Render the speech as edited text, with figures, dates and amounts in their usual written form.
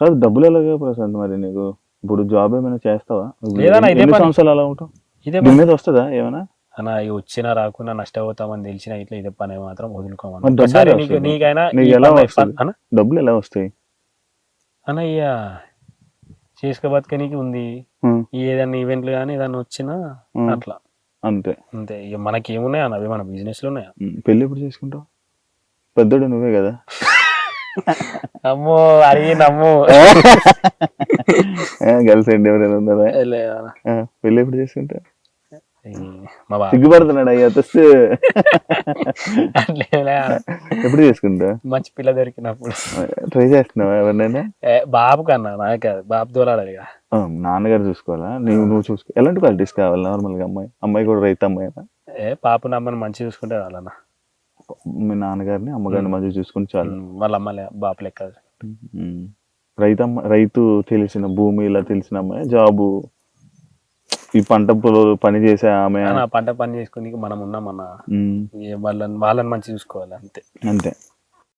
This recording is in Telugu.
కాదు డబ్బులు ఎలాగా ప్రశాంత్ మరి నీకు ఇప్పుడు జాబ్ ఏమైనా చేస్తావా లేదన్నా ఇదే ఎన్ని పని సంవత్సరాలు అలా ఉంటావు ఇదే దీని పని మీద వస్తుందా ఏమైనా అన్న ఇవి వచ్చినా రాకున్నా నష్టపోతామని తెలిసినా ఇట్లా ఇదే పని మాత్రం వదులుకోమని మరి డబ్బులు ఒకసారి ఎలా నీకు వస్తుంది నీకైనా నీకు ఈ ఎలా పని వస్తుంది అన్న డబ్బులు ఎలా వస్తాయి అన్న ఇక చేసుక బతకనికి ఉంది ఉమ్, ఏదన్నా ఈవెంట్లు కానీ ఏదన్నా వచ్చినా ఉమ్, అట్లా అంతే అంతే ఇక మనకి ఏమున్నాయి అన్న అవి మన బిజినెస్లు ఉన్నాయా పెళ్ళి ఎప్పుడు చేసుకుంటావు పెద్దోడు నువ్వే కదా అమ్మో అడిగి నమ్ము గర్ల్ ఫ్రెండ్ ఎవరైనా ఉన్నారా లేదన్న. పెళ్ళి ఎప్పుడు చేసుకుంటా ఈ మా బాబు సిగ్గుపడుతున్నాడు అయ్యా తెస్తే అట్లేలే అన్న. ఎప్పుడు చేసుకుంటా మంచి పిల్ల దొరికినప్పుడు ట్రై చేస్తున్నావా ఎవరినైనా బాబు కన్నా నాకు కాదు బాబు దోలాడాలి ఇక నాన్నగారు చూసుకోవాలా నువ్వు చూసుకో ఎలాంటి క్వాలిటీస్ కావాలి నార్మల్ గా అమ్మాయి అమ్మాయి కూడా రైతు అమ్మాయి పాప నమ్మని మంచి చూసుకుంటే వాళ్ళన్న మీ నాన్నగారిని అమ్మగారిని మంచిగా చూసుకుని చాలు వాళ్ళ అమ్మ బాపు లెక్క ఉమ్. రైతు తెలిసిన భూమి ఇలా తెలిసిన అమ్మాయి జాబు ఈ పంట పొలాలు పని చేసే ఆమె పంట పని చేసుకుని మనం ఉన్నామన్న ఉమ్, వాళ్ళని మంచి చూసుకోవాలి అంతే అంతే